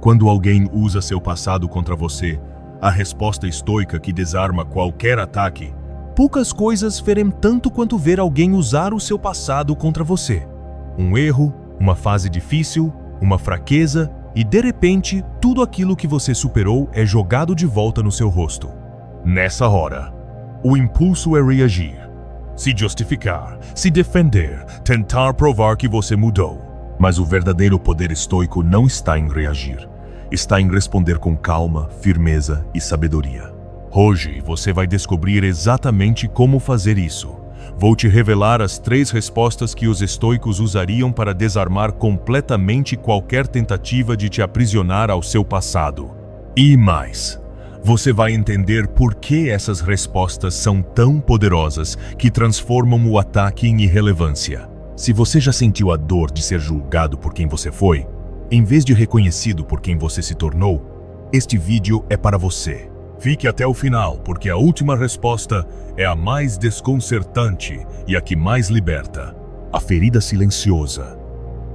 Quando alguém usa seu passado contra você, a resposta estoica que desarma qualquer ataque. Poucas coisas ferem tanto quanto ver alguém usar o seu passado contra você. Um erro, uma fase difícil, uma fraqueza e, de repente, tudo aquilo que você superou é jogado de volta no seu rosto. Nessa hora, o impulso é reagir, se justificar, se defender, tentar provar que você mudou. Mas o verdadeiro poder estoico não está em reagir. Está em responder com calma, firmeza e sabedoria. Hoje você vai descobrir exatamente como fazer isso. Vou te revelar as 3 respostas que os estoicos usariam para desarmar completamente qualquer tentativa de te aprisionar ao seu passado. E mais, você vai entender por que essas respostas são tão poderosas que transformam o ataque em irrelevância. Se você já sentiu a dor de ser julgado por quem você foi, em vez de reconhecido por quem você se tornou, este vídeo é para você. Fique até o final, porque a última resposta é a mais desconcertante e a que mais liberta. A ferida silenciosa.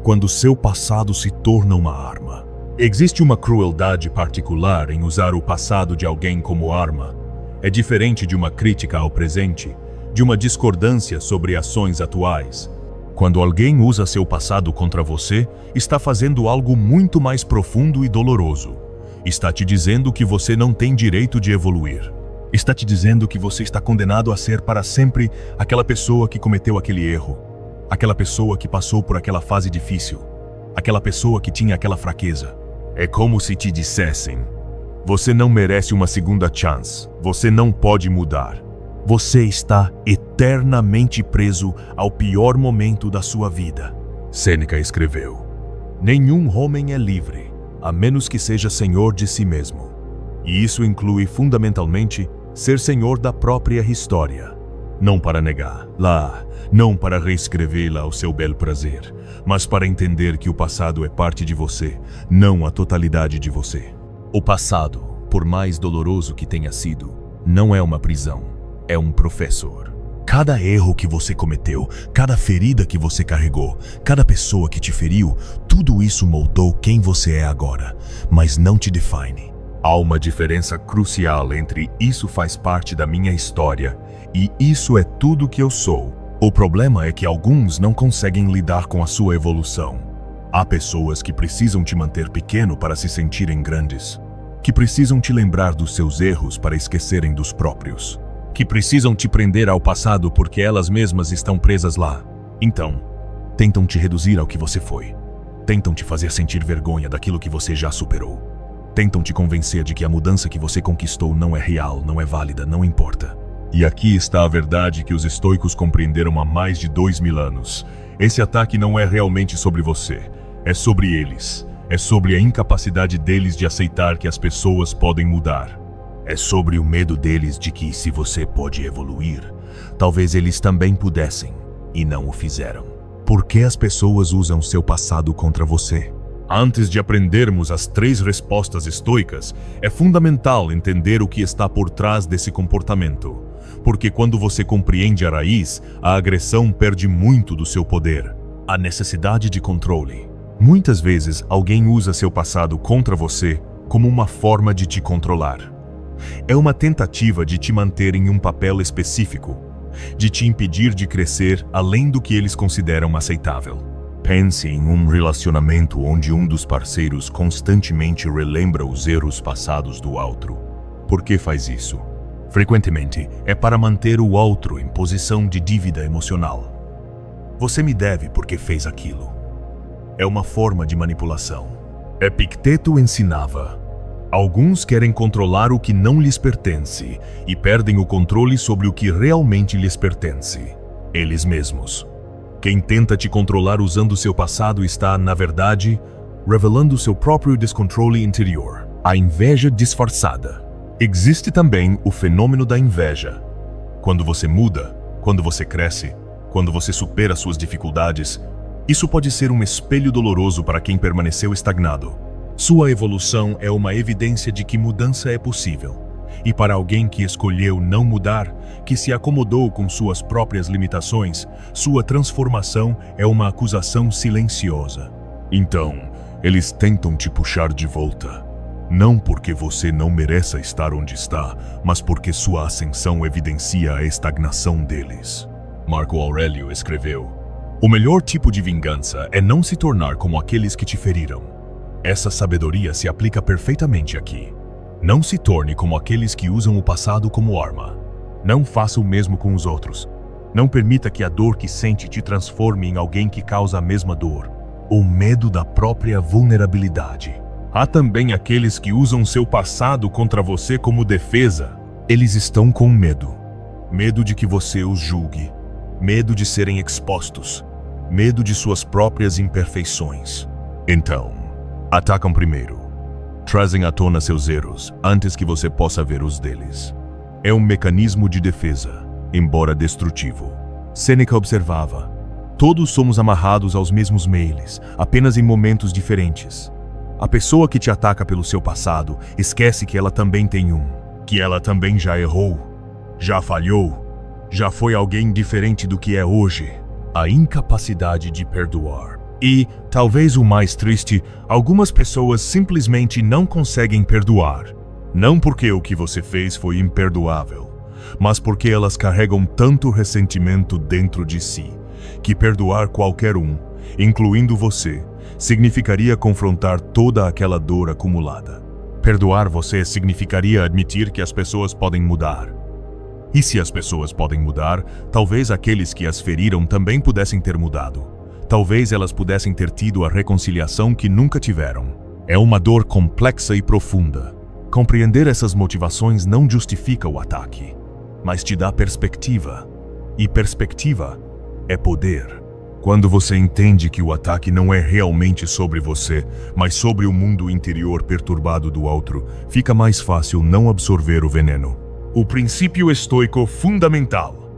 Quando seu passado se torna uma arma. Existe uma crueldade particular em usar o passado de alguém como arma. É diferente de uma crítica ao presente, de uma discordância sobre ações atuais. Quando alguém usa seu passado contra você, está fazendo algo muito mais profundo e doloroso. Está te dizendo que você não tem direito de evoluir. Está te dizendo que você está condenado a ser para sempre aquela pessoa que cometeu aquele erro. Aquela pessoa que passou por aquela fase difícil. Aquela pessoa que tinha aquela fraqueza. É como se te dissessem: você não merece uma segunda chance. Você não pode mudar. Você está eternamente preso ao pior momento da sua vida. Sêneca escreveu: nenhum homem é livre, a menos que seja senhor de si mesmo. E isso inclui, fundamentalmente, ser senhor da própria história. Não para negá-la, não para reescrevê-la ao seu bel prazer, mas para entender que o passado é parte de você, não a totalidade de você. O passado, por mais doloroso que tenha sido, não é uma prisão. É um professor. Cada erro que você cometeu, cada ferida que você carregou, cada pessoa que te feriu, tudo isso moldou quem você é agora, mas não te define. Há uma diferença crucial entre isso faz parte da minha história e isso é tudo que eu sou. O problema é que alguns não conseguem lidar com a sua evolução. Há pessoas que precisam te manter pequeno para se sentirem grandes, que precisam te lembrar dos seus erros para esquecerem dos próprios, que precisam te prender ao passado porque elas mesmas estão presas lá. Então, tentam te reduzir ao que você foi. Tentam te fazer sentir vergonha daquilo que você já superou. Tentam te convencer de que a mudança que você conquistou não é real, não é válida, não importa. E aqui está a verdade que os estoicos compreenderam há mais de 2000 anos. Esse ataque não é realmente sobre você, é sobre eles. É sobre a incapacidade deles de aceitar que as pessoas podem mudar. É sobre o medo deles de que, se você pode evoluir, talvez eles também pudessem, e não o fizeram. Por que as pessoas usam seu passado contra você? Antes de aprendermos as 3 respostas estoicas, é fundamental entender o que está por trás desse comportamento. Porque quando você compreende a raiz, a agressão perde muito do seu poder. A necessidade de controle. Muitas vezes, alguém usa seu passado contra você como uma forma de te controlar. É uma tentativa de te manter em um papel específico, de te impedir de crescer além do que eles consideram aceitável. Pense em um relacionamento onde um dos parceiros constantemente relembra os erros passados do outro. Por que faz isso? Frequentemente, é para manter o outro em posição de dívida emocional. Você me deve porque fez aquilo. É uma forma de manipulação. Epicteto ensinava: alguns querem controlar o que não lhes pertence e perdem o controle sobre o que realmente lhes pertence, eles mesmos. Quem tenta te controlar usando seu passado está, na verdade, revelando seu próprio descontrole interior, a inveja disfarçada. Existe também o fenômeno da inveja. Quando você muda, quando você cresce, quando você supera suas dificuldades, isso pode ser um espelho doloroso para quem permaneceu estagnado. Sua evolução é uma evidência de que mudança é possível. E para alguém que escolheu não mudar, que se acomodou com suas próprias limitações, sua transformação é uma acusação silenciosa. Então, Eles tentam te puxar de volta. Não porque você não mereça estar onde está, mas porque sua ascensão evidencia a estagnação deles. Marco Aurélio escreveu: "O melhor tipo de vingança é não se tornar como aqueles que te feriram." Essa sabedoria se aplica perfeitamente aqui. Não se torne como aqueles que usam o passado como arma. Não faça o mesmo com os outros. Não permita que a dor que sente te transforme em alguém que causa a mesma dor. O medo da própria vulnerabilidade. Há também aqueles que usam seu passado contra você como defesa. Eles estão com medo. Medo de que você os julgue. Medo de serem expostos. Medo de suas próprias imperfeições. Então, atacam primeiro. Trazem à tona seus erros antes que você possa ver os deles. É um mecanismo de defesa, embora destrutivo. Sêneca observava: todos somos amarrados aos mesmos meios, apenas em momentos diferentes. A pessoa que te ataca pelo seu passado esquece que ela também tem um, que ela também já errou, já falhou, já foi alguém diferente do que é hoje. A incapacidade de perdoar. E, talvez o mais triste, algumas pessoas simplesmente não conseguem perdoar. Não porque o que você fez foi imperdoável, mas porque elas carregam tanto ressentimento dentro de si, que perdoar qualquer um, incluindo você, significaria confrontar toda aquela dor acumulada. Perdoar você significaria admitir que as pessoas podem mudar. E se as pessoas podem mudar, talvez aqueles que as feriram também pudessem ter mudado. Talvez elas pudessem ter tido a reconciliação que nunca tiveram. É uma dor complexa e profunda. Compreender essas motivações não justifica o ataque, mas te dá perspectiva. E perspectiva é poder. Quando você entende que o ataque não é realmente sobre você, mas sobre o mundo interior perturbado do outro, fica mais fácil não absorver o veneno. O princípio estoico fundamental.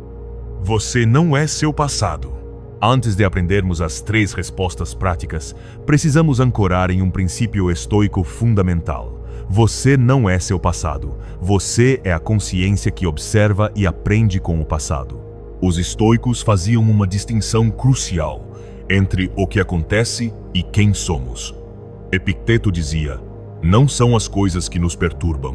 Você não é seu passado. Antes de aprendermos as 3 respostas práticas, precisamos ancorar em um princípio estoico fundamental. Você não é seu passado. Você é a consciência que observa e aprende com o passado. Os estoicos faziam uma distinção crucial entre o que acontece e quem somos. Epicteto dizia: não são as coisas que nos perturbam,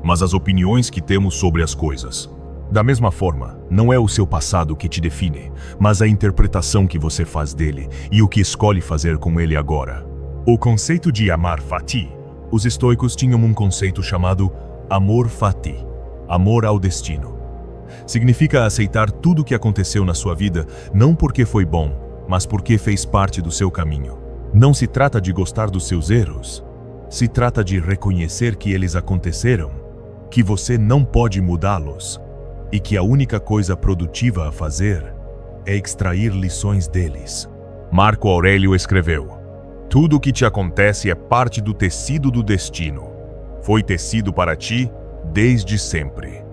mas as opiniões que temos sobre as coisas. Da mesma forma, não é o seu passado que te define, mas a interpretação que você faz dele e o que escolhe fazer com ele agora. O conceito de amar fati. Os estoicos tinham um conceito chamado amor fati, amor ao destino. Significa aceitar tudo o que aconteceu na sua vida, não porque foi bom, mas porque fez parte do seu caminho. Não se trata de gostar dos seus erros. Se trata de reconhecer que eles aconteceram, que você não pode mudá-los, e que a única coisa produtiva a fazer é extrair lições deles. Marco Aurélio escreveu: tudo o que te acontece é parte do tecido do destino. Foi tecido para ti desde sempre.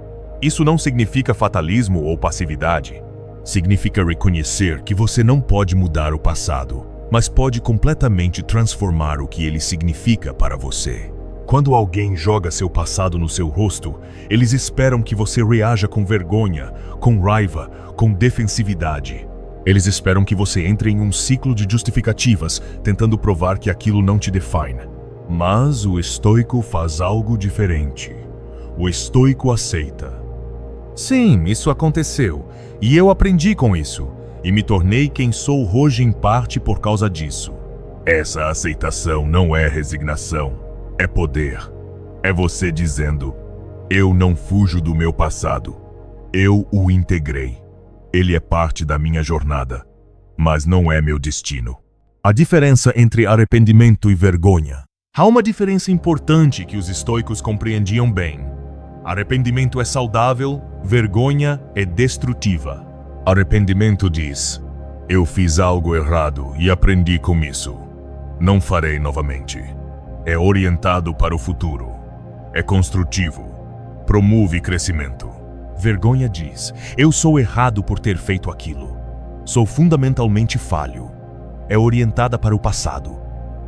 Isso não significa fatalismo ou passividade. Significa reconhecer que você não pode mudar o passado, mas pode completamente transformar o que ele significa para você. Quando alguém joga seu passado no seu rosto, eles esperam que você reaja com vergonha, com raiva, com defensividade. Eles esperam que você entre em um ciclo de justificativas, tentando provar que aquilo não te define. Mas o estoico faz algo diferente. O estoico aceita. Sim, isso aconteceu, e eu aprendi com isso, e me tornei quem sou hoje em parte por causa disso. Essa aceitação não é resignação, é poder. É você dizendo: eu não fujo do meu passado, eu o integrei. Ele é parte da minha jornada, mas não é meu destino. A diferença entre arrependimento e vergonha. Há uma diferença importante que os estoicos compreendiam bem. Arrependimento é saudável, vergonha é destrutiva. Arrependimento diz: eu fiz algo errado e aprendi com isso. Não farei novamente. É orientado para o futuro. É construtivo. Promove crescimento. Vergonha diz: eu sou errado por ter feito aquilo. Sou fundamentalmente falho. É orientada para o passado.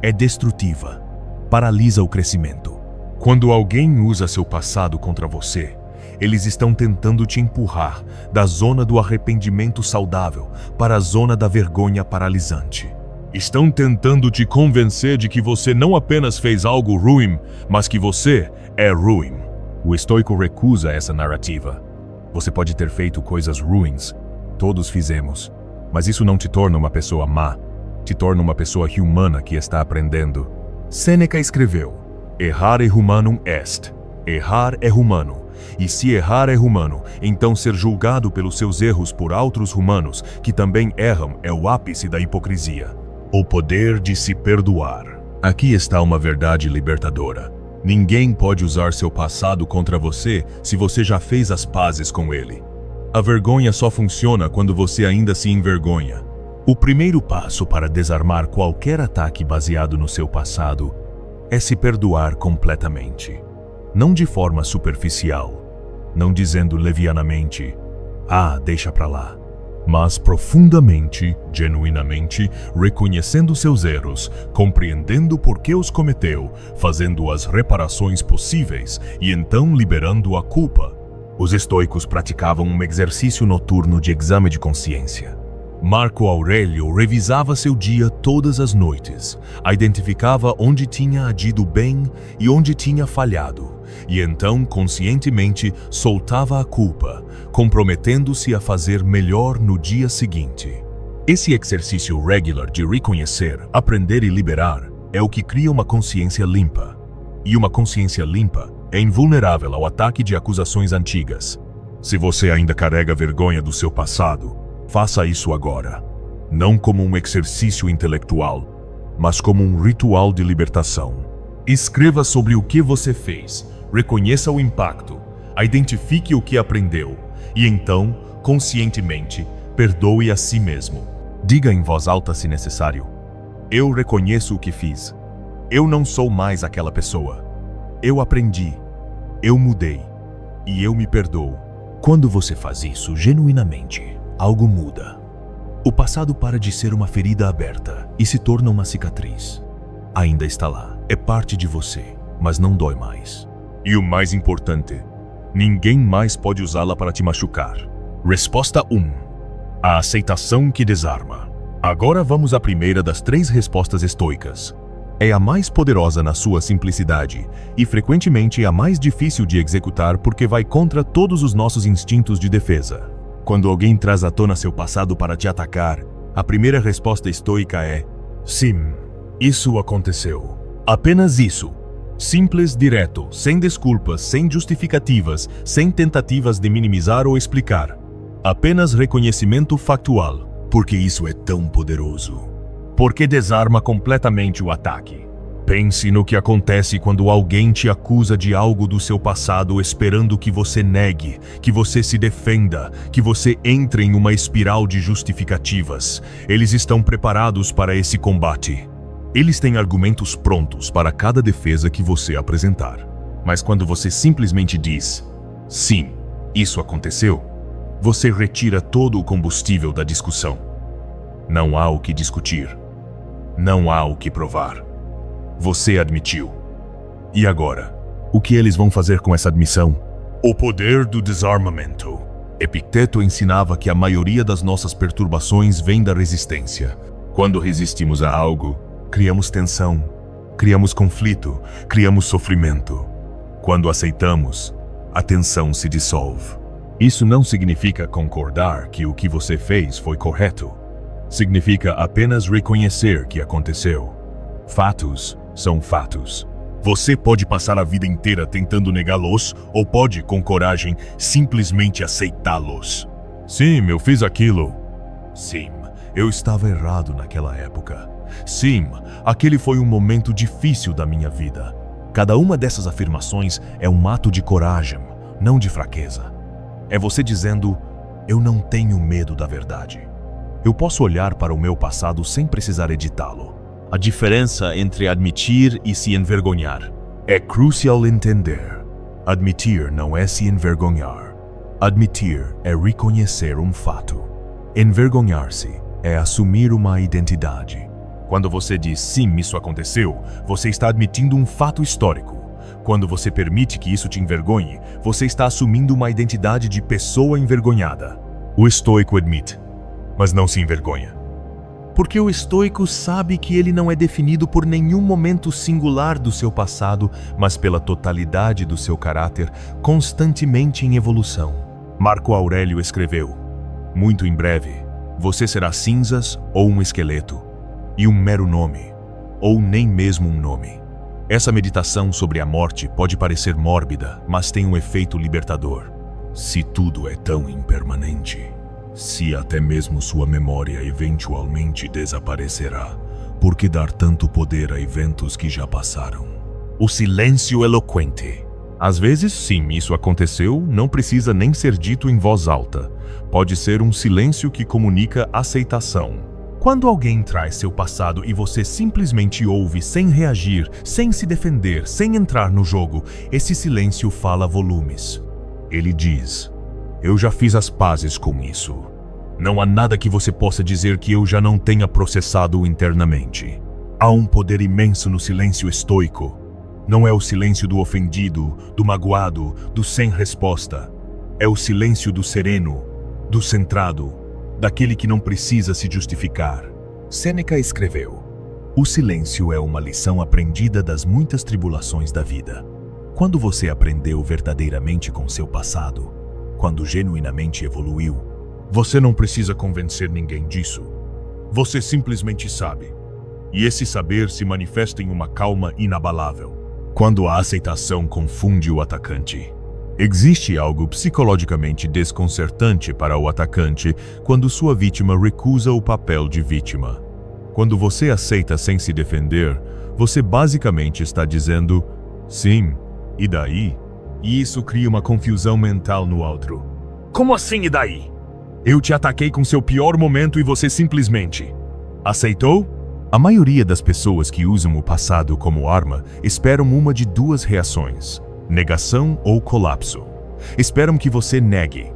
É destrutiva. Paralisa o crescimento. Quando alguém usa seu passado contra você, eles estão tentando te empurrar da zona do arrependimento saudável para a zona da vergonha paralisante. Estão tentando te convencer de que você não apenas fez algo ruim, mas que você é ruim. O estoico recusa essa narrativa. Você pode ter feito coisas ruins. Todos fizemos. Mas isso não te torna uma pessoa má. Te torna uma pessoa humana que está aprendendo. Sêneca escreveu: Errar é humanum est. Errar é humano. E se errar é humano, então ser julgado pelos seus erros por outros humanos que também erram é o ápice da hipocrisia. O poder de se perdoar. Aqui está uma verdade libertadora. Ninguém pode usar seu passado contra você se você já fez as pazes com ele. A vergonha só funciona quando você ainda se envergonha. O primeiro passo para desarmar qualquer ataque baseado no seu passado é se perdoar completamente. Não de forma superficial, não dizendo levianamente, deixa pra lá, mas profundamente, genuinamente, reconhecendo seus erros, compreendendo por que os cometeu, fazendo as reparações possíveis e então liberando a culpa. Os estoicos praticavam um exercício noturno de exame de consciência. Marco Aurélio revisava seu dia todas as noites, identificava onde tinha agido bem e onde tinha falhado, e então conscientemente soltava a culpa, comprometendo-se a fazer melhor no dia seguinte. Esse exercício regular de reconhecer, aprender e liberar é o que cria uma consciência limpa. E uma consciência limpa é invulnerável ao ataque de acusações antigas. Se você ainda carrega vergonha do seu passado, faça isso agora, não como um exercício intelectual, mas como um ritual de libertação. Escreva sobre o que você fez, reconheça o impacto, identifique o que aprendeu e então, conscientemente, perdoe a si mesmo. Diga em voz alta se necessário: eu reconheço o que fiz. Eu não sou mais aquela pessoa. Eu aprendi, eu mudei e eu me perdoo. Quando você faz isso genuinamente, algo muda. O passado para de ser uma ferida aberta e se torna uma cicatriz. Ainda está lá, é parte de você, mas não dói mais. E o mais importante, ninguém mais pode usá-la para te machucar. Resposta 1. A aceitação que desarma. Agora vamos à primeira das 3 respostas estoicas. É a mais poderosa na sua simplicidade e frequentemente a mais difícil de executar porque vai contra todos os nossos instintos de defesa. Quando alguém traz à tona seu passado para te atacar, a primeira resposta estoica é: sim, isso aconteceu. Apenas isso. Simples, direto, sem desculpas, sem justificativas, sem tentativas de minimizar ou explicar. Apenas reconhecimento factual, porque isso é tão poderoso. Porque desarma completamente o ataque. Pense no que acontece quando alguém te acusa de algo do seu passado esperando que você negue, que você se defenda, que você entre em uma espiral de justificativas. Eles estão preparados para esse combate. Eles têm argumentos prontos para cada defesa que você apresentar. Mas quando você simplesmente diz, sim, isso aconteceu, você retira todo o combustível da discussão. Não há o que discutir. Não há o que provar. Você admitiu. E agora? O que eles vão fazer com essa admissão? O poder do desarmamento. Epicteto ensinava que a maioria das nossas perturbações vem da resistência. Quando resistimos a algo, criamos tensão, criamos conflito, criamos sofrimento. Quando aceitamos, a tensão se dissolve. Isso não significa concordar que o que você fez foi correto. Significa apenas reconhecer que aconteceu. Fatos são fatos. Você pode passar a vida inteira tentando negá-los ou pode, com coragem, simplesmente aceitá-los. Sim, eu fiz aquilo. Sim, eu estava errado naquela época. Sim, aquele foi um momento difícil da minha vida. Cada uma dessas afirmações é um ato de coragem, não de fraqueza. É você dizendo, eu não tenho medo da verdade. Eu posso olhar para o meu passado sem precisar editá-lo. A diferença entre admitir e se envergonhar. É crucial entender. Admitir não é se envergonhar. Admitir é reconhecer um fato. Envergonhar-se é assumir uma identidade. Quando você diz sim, isso aconteceu, você está admitindo um fato histórico. Quando você permite que isso te envergonhe, você está assumindo uma identidade de pessoa envergonhada. O estoico admite, mas não se envergonha. Porque o estoico sabe que ele não é definido por nenhum momento singular do seu passado, mas pela totalidade do seu caráter, constantemente em evolução. Marco Aurélio escreveu: muito em breve, você será cinzas ou um esqueleto, e um mero nome, ou nem mesmo um nome. Essa meditação sobre a morte pode parecer mórbida, mas tem um efeito libertador. Se tudo é tão impermanente, se até mesmo sua memória eventualmente desaparecerá, por que dar tanto poder a eventos que já passaram? O silêncio eloquente. Às vezes, sim, isso aconteceu, não precisa nem ser dito em voz alta. Pode ser um silêncio que comunica aceitação. Quando alguém traz seu passado e você simplesmente ouve sem reagir, sem se defender, sem entrar no jogo, esse silêncio fala volumes. Ele diz: eu já fiz as pazes com isso. Não há nada que você possa dizer que eu já não tenha processado internamente. Há um poder imenso no silêncio estoico. Não é o silêncio do ofendido, do magoado, do sem resposta. É o silêncio do sereno, do centrado, daquele que não precisa se justificar. Sêneca escreveu: o silêncio é uma lição aprendida das muitas tribulações da vida. Quando você aprendeu verdadeiramente com seu passado, quando genuinamente evoluiu, você não precisa convencer ninguém disso. Você simplesmente sabe. E esse saber se manifesta em uma calma inabalável. Quando a aceitação confunde o atacante. Existe algo psicologicamente desconcertante para o atacante quando sua vítima recusa o papel de vítima. Quando você aceita sem se defender, você basicamente está dizendo: sim, e daí? E isso cria uma confusão mental no outro. Como assim e daí? Eu te ataquei com seu pior momento e você simplesmente aceitou? A maioria das pessoas que usam o passado como arma esperam uma de duas reações: negação ou colapso. Esperam que você negue.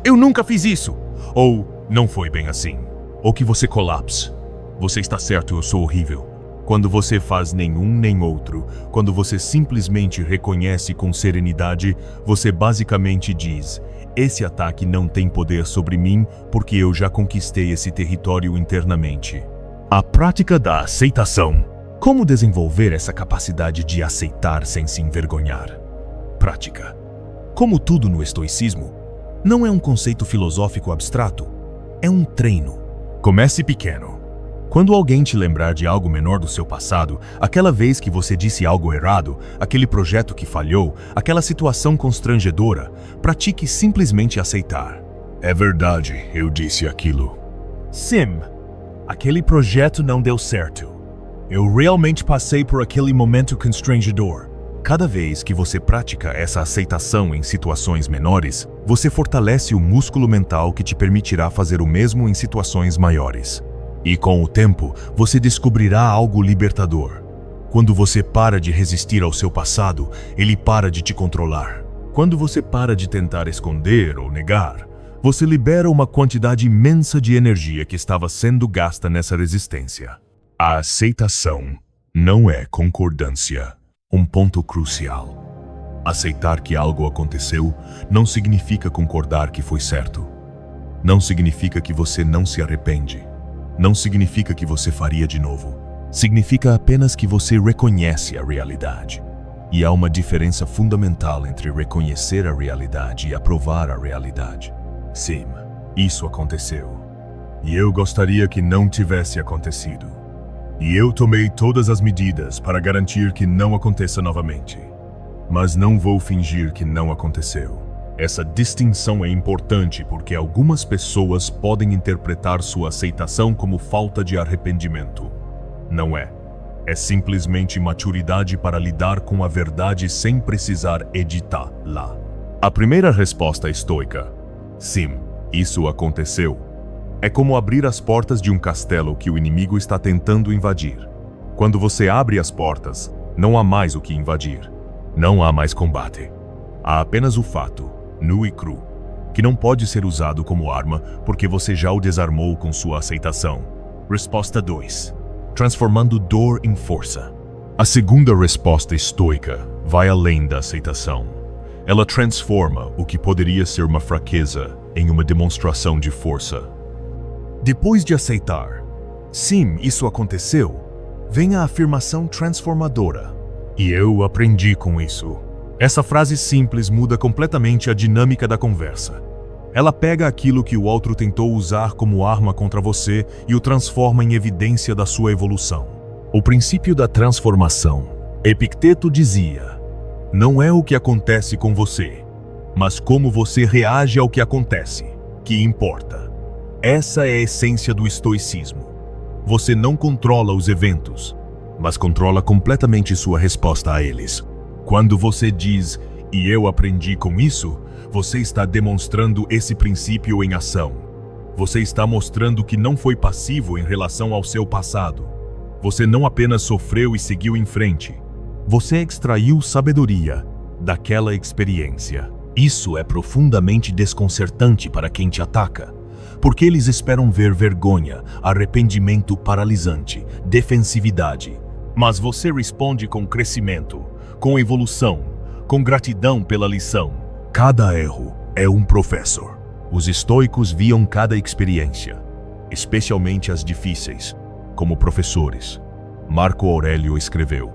Eu nunca fiz isso! Ou não foi bem assim. Ou que você colapse. Você está certo, eu sou horrível. Quando você faz nenhum nem outro, quando você simplesmente reconhece com serenidade, você basicamente diz: esse ataque não tem poder sobre mim porque eu já conquistei esse território internamente. A prática da aceitação. Como desenvolver essa capacidade de aceitar sem se envergonhar? Prática. Como tudo no estoicismo, não é um conceito filosófico abstrato, é um treino. Comece pequeno. Quando alguém te lembrar de algo menor do seu passado, aquela vez que você disse algo errado, aquele projeto que falhou, aquela situação constrangedora, pratique simplesmente aceitar. É verdade, eu disse aquilo. Sim, aquele projeto não deu certo. Eu realmente passei por aquele momento constrangedor. Cada vez que você pratica essa aceitação em situações menores, você fortalece o músculo mental que te permitirá fazer o mesmo em situações maiores. E com o tempo, você descobrirá algo libertador. Quando você para de resistir ao seu passado, ele para de te controlar. Quando você para de tentar esconder ou negar, você libera uma quantidade imensa de energia que estava sendo gasta nessa resistência. A aceitação não é concordância. Um ponto crucial. Aceitar que algo aconteceu não significa concordar que foi certo. Não significa que você não se arrepende. Não significa que você faria de novo. Significa apenas que você reconhece a realidade. E há uma diferença fundamental entre reconhecer a realidade e aprovar a realidade. Sim, isso aconteceu. E eu gostaria que não tivesse acontecido. E eu tomei todas as medidas para garantir que não aconteça novamente. Mas não vou fingir que não aconteceu. Essa distinção é importante porque algumas pessoas podem interpretar sua aceitação como falta de arrependimento. Não é. É simplesmente maturidade para lidar com a verdade sem precisar editá-la. A primeira resposta estoica: sim, isso aconteceu. É como abrir as portas de um castelo que o inimigo está tentando invadir. Quando você abre as portas, não há mais o que invadir. Não há mais combate. Há apenas o fato, nu e cru, que não pode ser usado como arma porque você já o desarmou com sua aceitação. Resposta 2. Transformando dor em força. A segunda resposta estoica vai além da aceitação. Ela transforma o que poderia ser uma fraqueza em uma demonstração de força. Depois de aceitar, Sim, isso aconteceu. Vem a afirmação transformadora. E eu aprendi com isso. Essa frase simples muda completamente a dinâmica da conversa. Ela pega aquilo que o outro tentou usar como arma contra você e o transforma em evidência da sua evolução. O princípio da transformação. Epicteto dizia: não é o que acontece com você, mas como você reage ao que acontece, que importa. Essa é a essência do estoicismo. Você não controla os eventos, mas controla completamente sua resposta a eles. Quando você diz, e eu aprendi com isso, você está demonstrando esse princípio em ação. Você está mostrando que não foi passivo em relação ao seu passado. Você não apenas sofreu e seguiu em frente. Você extraiu sabedoria daquela experiência. Isso é profundamente desconcertante para quem te ataca, porque eles esperam ver vergonha, arrependimento paralisante, defensividade. Mas você responde com crescimento, com evolução, com gratidão pela lição. Cada erro é um professor. Os estoicos viam cada experiência, especialmente as difíceis, como professores. Marco Aurélio escreveu: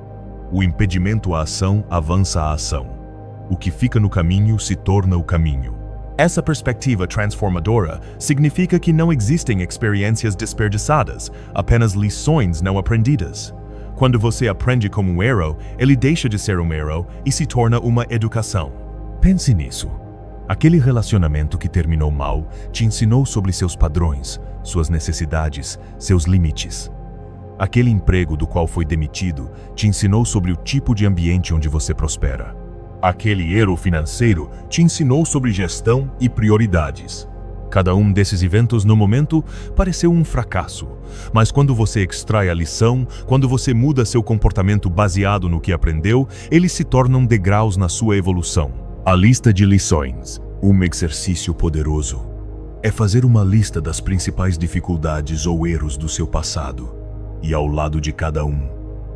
o impedimento à ação avança a ação. O que fica no caminho se torna o caminho. Essa perspectiva transformadora significa que não existem experiências desperdiçadas, apenas lições não aprendidas. Quando você aprende como um erro, ele deixa de ser um erro e se torna uma educação. Pense nisso. Aquele relacionamento que terminou mal te ensinou sobre seus padrões, suas necessidades, seus limites. Aquele emprego do qual foi demitido te ensinou sobre o tipo de ambiente onde você prospera. Aquele erro financeiro te ensinou sobre gestão e prioridades. Cada um desses eventos no momento pareceu um fracasso, mas quando você extrai a lição, quando você muda seu comportamento baseado no que aprendeu, eles se tornam degraus na sua evolução. A lista de lições, um exercício poderoso, é fazer uma lista das principais dificuldades ou erros do seu passado e, ao lado de cada um,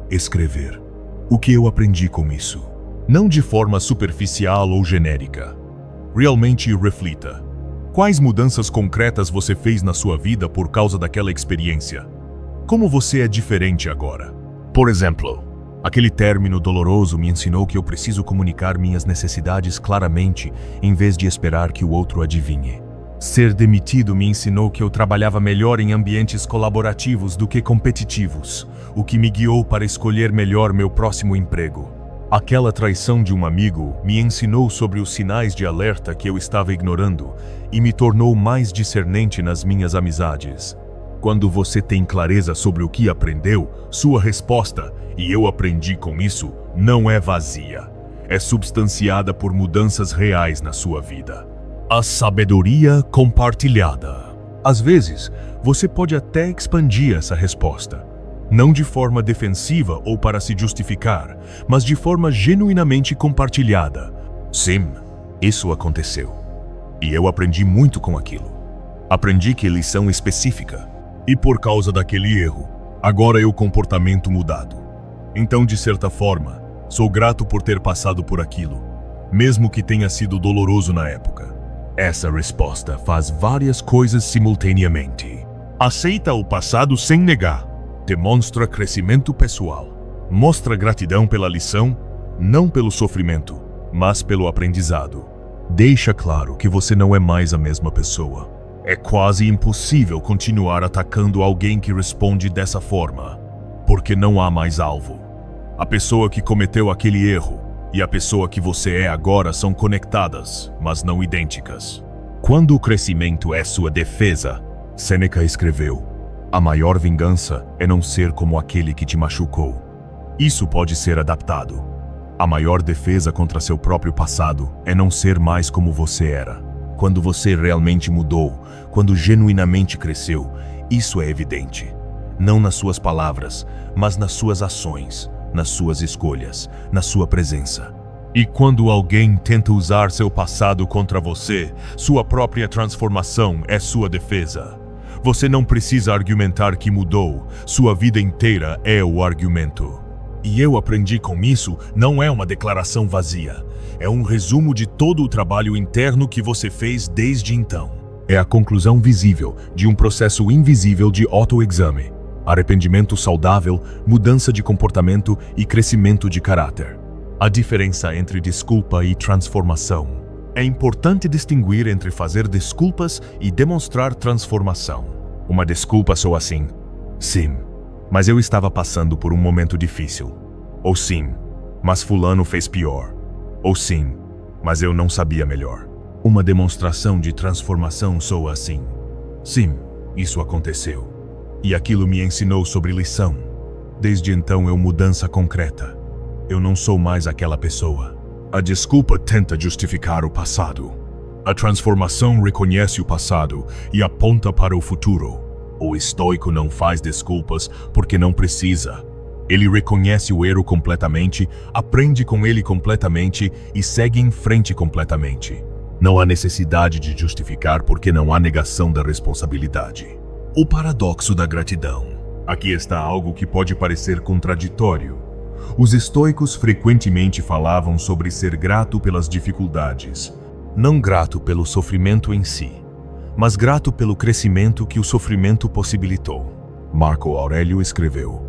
escrever: o que eu aprendi com isso? Não de forma superficial ou genérica. Realmente reflita. Quais mudanças concretas você fez na sua vida por causa daquela experiência? Como você é diferente agora? Por exemplo, aquele término doloroso me ensinou que eu preciso comunicar minhas necessidades claramente em vez de esperar que o outro adivinhe. Ser demitido me ensinou que eu trabalhava melhor em ambientes colaborativos do que competitivos, o que me guiou para escolher melhor meu próximo emprego. Aquela traição de um amigo me ensinou sobre os sinais de alerta que eu estava ignorando e me tornou mais discernente nas minhas amizades. Quando você tem clareza sobre o que aprendeu, sua resposta, e eu aprendi com isso, não é vazia. É substanciada por mudanças reais na sua vida. A sabedoria compartilhada. Às vezes, você pode até expandir essa resposta. Não de forma defensiva ou para se justificar, mas de forma genuinamente compartilhada. Sim, isso aconteceu. E eu aprendi muito com aquilo. Aprendi que lição específica. E por causa daquele erro, agora é o comportamento mudado. Então, de certa forma, sou grato por ter passado por aquilo, mesmo que tenha sido doloroso na época. Essa resposta faz várias coisas simultaneamente. Aceita o passado sem negar. Demonstra crescimento pessoal. Mostra gratidão pela lição, não pelo sofrimento, mas pelo aprendizado. Deixa claro que você não é mais a mesma pessoa. É quase impossível continuar atacando alguém que responde dessa forma, porque não há mais alvo. A pessoa que cometeu aquele erro e a pessoa que você é agora são conectadas, mas não idênticas. Quando o crescimento é sua defesa, Sêneca escreveu: a maior vingança é não ser como aquele que te machucou. Isso pode ser adaptado. A maior defesa contra seu próprio passado é não ser mais como você era. Quando você realmente mudou, quando genuinamente cresceu, isso é evidente. Não nas suas palavras, mas nas suas ações, nas suas escolhas, na sua presença. E quando alguém tenta usar seu passado contra você, sua própria transformação é sua defesa. Você não precisa argumentar que mudou, sua vida inteira é o argumento. E eu aprendi com isso não é uma declaração vazia, é um resumo de todo o trabalho interno que você fez desde então. É a conclusão visível de um processo invisível de autoexame. Arrependimento saudável, mudança de comportamento e crescimento de caráter. A diferença entre desculpa e transformação. É importante distinguir entre fazer desculpas e demonstrar transformação. Uma desculpa soa assim: sim, mas eu estava passando por um momento difícil. Ou sim, mas fulano fez pior. Ou sim, mas eu não sabia melhor. Uma demonstração de transformação soa assim: sim, isso aconteceu. E aquilo me ensinou sobre lição. Desde então eu mudança concreta. Eu não sou mais aquela pessoa. A desculpa tenta justificar o passado. A transformação reconhece o passado e aponta para o futuro. O estoico não faz desculpas porque não precisa. Ele reconhece o erro completamente, aprende com ele completamente e segue em frente completamente. Não há necessidade de justificar porque não há negação da responsabilidade. O paradoxo da gratidão. Aqui está algo que pode parecer contraditório. Os estoicos frequentemente falavam sobre ser grato pelas dificuldades, não grato pelo sofrimento em si, mas grato pelo crescimento que o sofrimento possibilitou. Marco Aurélio escreveu: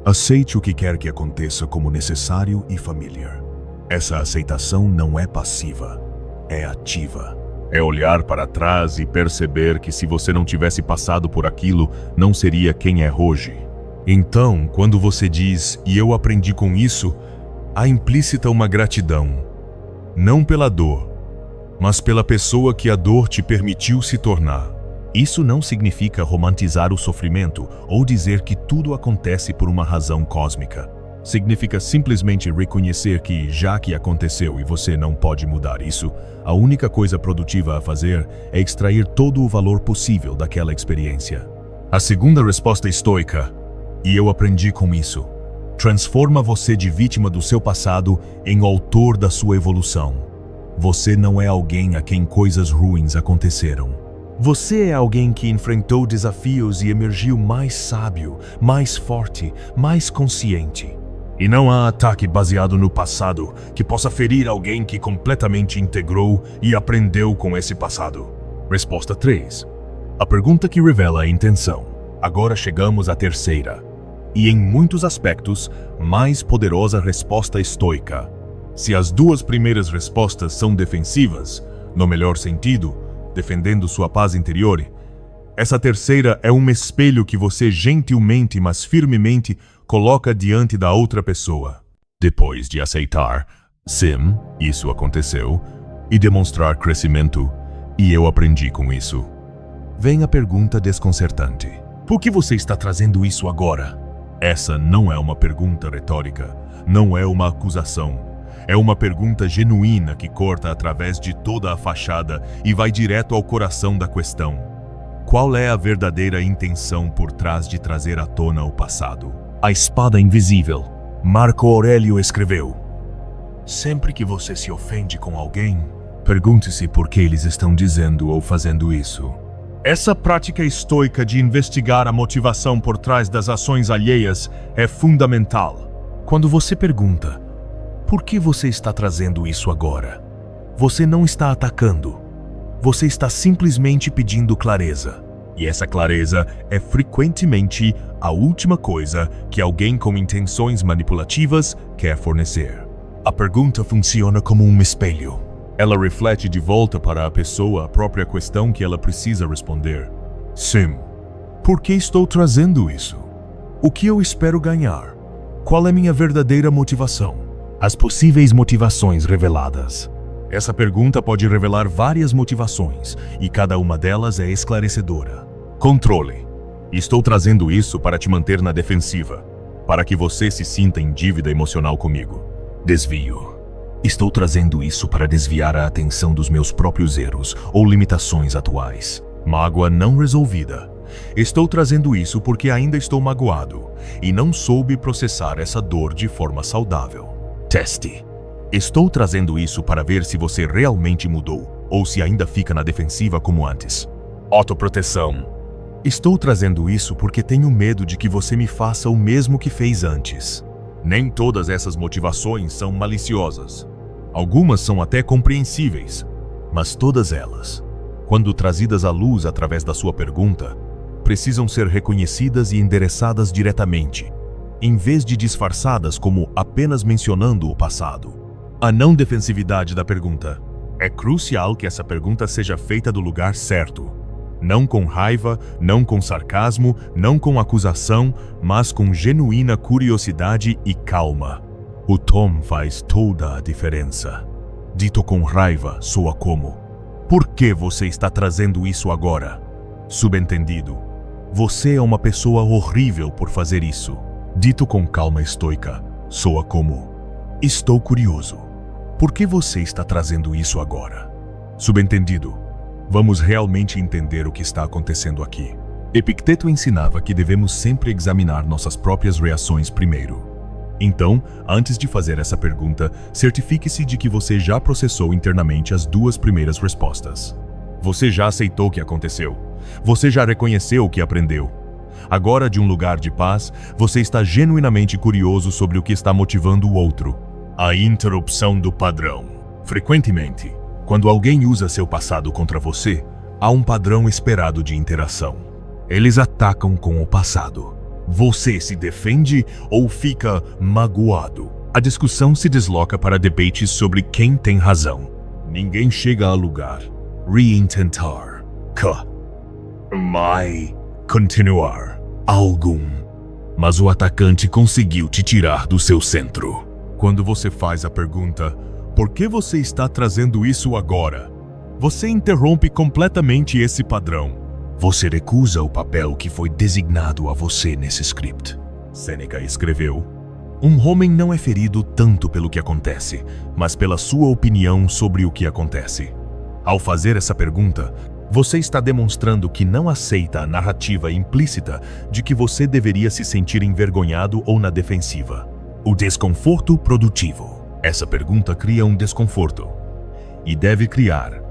aceite o que quer que aconteça como necessário e familiar. Essa aceitação não é passiva, é ativa. É olhar para trás e perceber que se você não tivesse passado por aquilo, não seria quem é hoje. Então, quando você diz, e eu aprendi com isso, há implícita uma gratidão, não pela dor, mas pela pessoa que a dor te permitiu se tornar. Isso não significa romantizar o sofrimento ou dizer que tudo acontece por uma razão cósmica. Significa simplesmente reconhecer que, já que aconteceu e você não pode mudar isso, a única coisa produtiva a fazer é extrair todo o valor possível daquela experiência. A segunda resposta estoica: e eu aprendi com isso, transforma você de vítima do seu passado em autor da sua evolução. Você não é alguém a quem coisas ruins aconteceram. Você é alguém que enfrentou desafios e emergiu mais sábio, mais forte, mais consciente. E não há ataque baseado no passado que possa ferir alguém que completamente integrou e aprendeu com esse passado. Resposta 3. A pergunta que revela a intenção. Agora chegamos à terceira. E em muitos aspectos, mais poderosa resposta estoica. Se as duas primeiras respostas são defensivas, no melhor sentido, defendendo sua paz interior, essa terceira é um espelho que você gentilmente, mas firmemente, coloca diante da outra pessoa. Depois de aceitar, sim, isso aconteceu, e demonstrar crescimento, e eu aprendi com isso, vem a pergunta desconcertante: por que você está trazendo isso agora? Essa não é uma pergunta retórica, não é uma acusação. É uma pergunta genuína que corta através de toda a fachada e vai direto ao coração da questão. Qual é a verdadeira intenção por trás de trazer à tona o passado? A espada invisível. Marco Aurélio escreveu: sempre que você se ofende com alguém, pergunte-se por que eles estão dizendo ou fazendo isso. Essa prática estoica de investigar a motivação por trás das ações alheias é fundamental. Quando você pergunta, por que você está trazendo isso agora? Você não está atacando. Você está simplesmente pedindo clareza. E essa clareza é frequentemente a última coisa que alguém com intenções manipulativas quer fornecer. A pergunta funciona como um espelho. Ela reflete de volta para a pessoa a própria questão que ela precisa responder. Sim. Por que estou trazendo isso? O que eu espero ganhar? Qual é minha verdadeira motivação? As possíveis motivações reveladas. Essa pergunta pode revelar várias motivações, e cada uma delas é esclarecedora. Controle. Estou trazendo isso para te manter na defensiva, para que você se sinta em dívida emocional comigo. Desvio. Estou trazendo isso para desviar a atenção dos meus próprios erros ou limitações atuais. Mágoa não resolvida. Estou trazendo isso porque ainda estou magoado e não soube processar essa dor de forma saudável. Teste. Estou trazendo isso para ver se você realmente mudou ou se ainda fica na defensiva como antes. Autoproteção. Estou trazendo isso porque tenho medo de que você me faça o mesmo que fez antes. Nem todas essas motivações são maliciosas. Algumas são até compreensíveis, mas todas elas, quando trazidas à luz através da sua pergunta, precisam ser reconhecidas e endereçadas diretamente, em vez de disfarçadas como apenas mencionando o passado. A não defensividade da pergunta. É crucial que essa pergunta seja feita do lugar certo. Não com raiva, não com sarcasmo, não com acusação, mas com genuína curiosidade e calma. O tom faz toda a diferença. Dito com raiva, soa como: por que você está trazendo isso agora? Subentendido: você é uma pessoa horrível por fazer isso. Dito com calma estoica, soa como: estou curioso. Por que você está trazendo isso agora? Subentendido: vamos realmente entender o que está acontecendo aqui. Epicteto ensinava que devemos sempre examinar nossas próprias reações primeiro. Então, antes de fazer essa pergunta, certifique-se de que você já processou internamente as duas primeiras respostas. Você já aceitou o que aconteceu. Você já reconheceu o que aprendeu. Agora, de um lugar de paz, você está genuinamente curioso sobre o que está motivando o outro. A interrupção do padrão. Frequentemente, quando alguém usa seu passado contra você, há um padrão esperado de interação. Eles atacam com o passado. Você se defende ou fica magoado? A discussão se desloca para debates sobre quem tem razão. Ninguém chega a lugar. Reintentar. Continuar. Algum. Mas o atacante conseguiu te tirar do seu centro. Quando você faz a pergunta: por que você está trazendo isso agora? Você interrompe completamente esse padrão. Você recusa o papel que foi designado a você nesse script. Sêneca escreveu: um homem não é ferido tanto pelo que acontece, mas pela sua opinião sobre o que acontece. Ao fazer essa pergunta, você está demonstrando que não aceita a narrativa implícita de que você deveria se sentir envergonhado ou na defensiva. O desconforto produtivo. Essa pergunta cria um desconforto. E deve criar,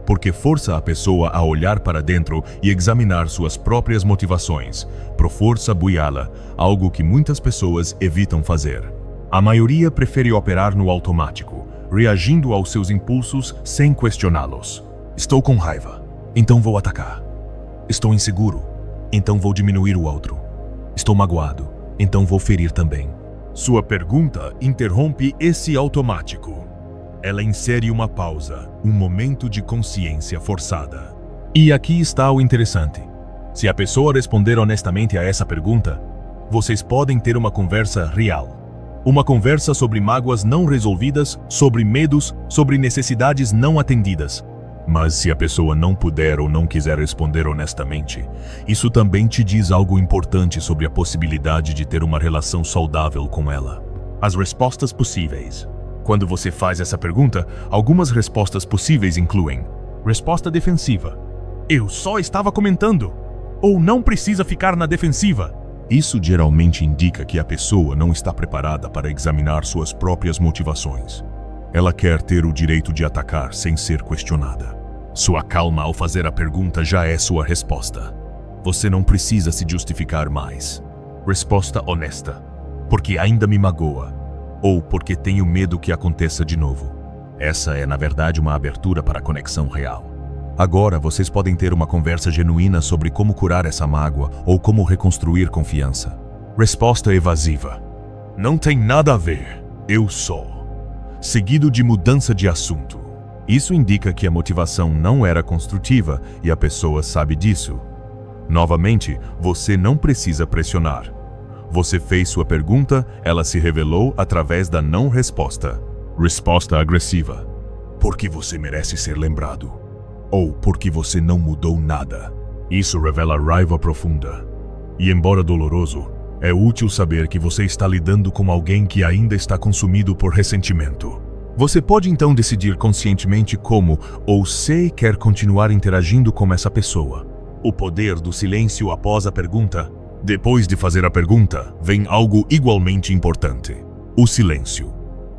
porque força a pessoa a olhar para dentro e examinar suas próprias motivações, por força buiá-la, algo que muitas pessoas evitam fazer. A maioria prefere operar no automático, reagindo aos seus impulsos sem questioná-los. Estou com raiva, então vou atacar. Estou inseguro, então vou diminuir o outro. Estou magoado, então vou ferir também. Sua pergunta interrompe esse automático. Ela insere uma pausa, um momento de consciência forçada. E aqui está o interessante. Se a pessoa responder honestamente a essa pergunta, vocês podem ter uma conversa real. Uma conversa sobre mágoas não resolvidas, sobre medos, sobre necessidades não atendidas. Mas se a pessoa não puder ou não quiser responder honestamente, isso também te diz algo importante sobre a possibilidade de ter uma relação saudável com ela. As respostas possíveis. Quando você faz essa pergunta, algumas respostas possíveis incluem: resposta defensiva. Eu só estava comentando. Ou não precisa ficar na defensiva. Isso geralmente indica que a pessoa não está preparada para examinar suas próprias motivações. Ela quer ter o direito de atacar sem ser questionada. Sua calma ao fazer a pergunta já é sua resposta. Você não precisa se justificar mais. Resposta honesta. Porque ainda me magoa. Ou porque tenho medo que aconteça de novo. Essa é, na verdade, uma abertura para a conexão real. Agora vocês podem ter uma conversa genuína sobre como curar essa mágoa ou como reconstruir confiança. Resposta evasiva. Não tem nada a ver. Eu sou. Seguido de mudança de assunto. Isso indica que a motivação não era construtiva e a pessoa sabe disso. Novamente, você não precisa pressionar. Você fez sua pergunta, ela se revelou através da não resposta. Resposta agressiva. Porque você merece ser lembrado. Ou porque você não mudou nada. Isso revela raiva profunda. E embora doloroso, é útil saber que você está lidando com alguém que ainda está consumido por ressentimento. Você pode então decidir conscientemente como ou se quer continuar interagindo com essa pessoa. O poder do silêncio após a pergunta. Depois de fazer a pergunta, vem algo igualmente importante: o silêncio.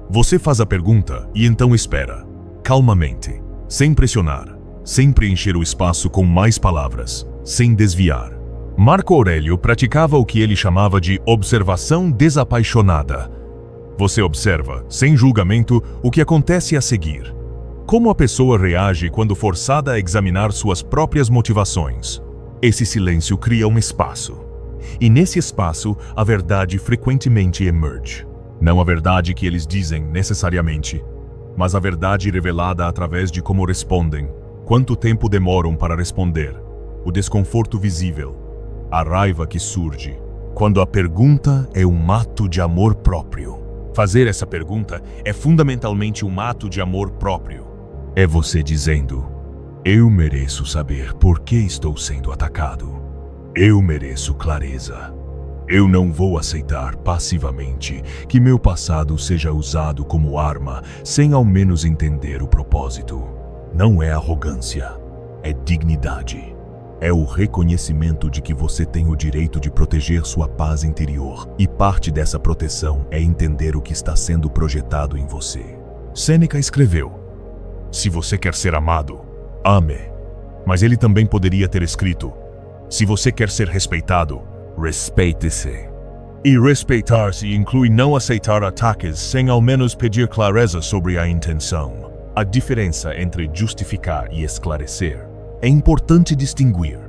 Você faz a pergunta e então espera, calmamente, sem pressionar, sem preencher o espaço com mais palavras, sem desviar. Marco Aurélio praticava o que ele chamava de observação desapaixonada. Você observa, sem julgamento, o que acontece a seguir. Como a pessoa reage quando forçada a examinar suas próprias motivações. Esse silêncio cria um espaço. E nesse espaço, a verdade frequentemente emerge. Não a verdade que eles dizem necessariamente, mas a verdade revelada através de como respondem, quanto tempo demoram para responder, o desconforto visível, a raiva que surge, quando a pergunta é um ato de amor próprio. Fazer essa pergunta é fundamentalmente um ato de amor próprio. É você dizendo: eu mereço saber por que estou sendo atacado. Eu mereço clareza. Eu não vou aceitar passivamente que meu passado seja usado como arma sem ao menos entender o propósito. Não é arrogância, é dignidade. É o reconhecimento de que você tem o direito de proteger sua paz interior, e parte dessa proteção é entender o que está sendo projetado em você. Sêneca escreveu: se você quer ser amado, ame. Mas ele também poderia ter escrito: se você quer ser respeitado, respeite-se. E respeitar-se inclui não aceitar ataques sem ao menos pedir clareza sobre a intenção. A diferença entre justificar e esclarecer é importante distinguir.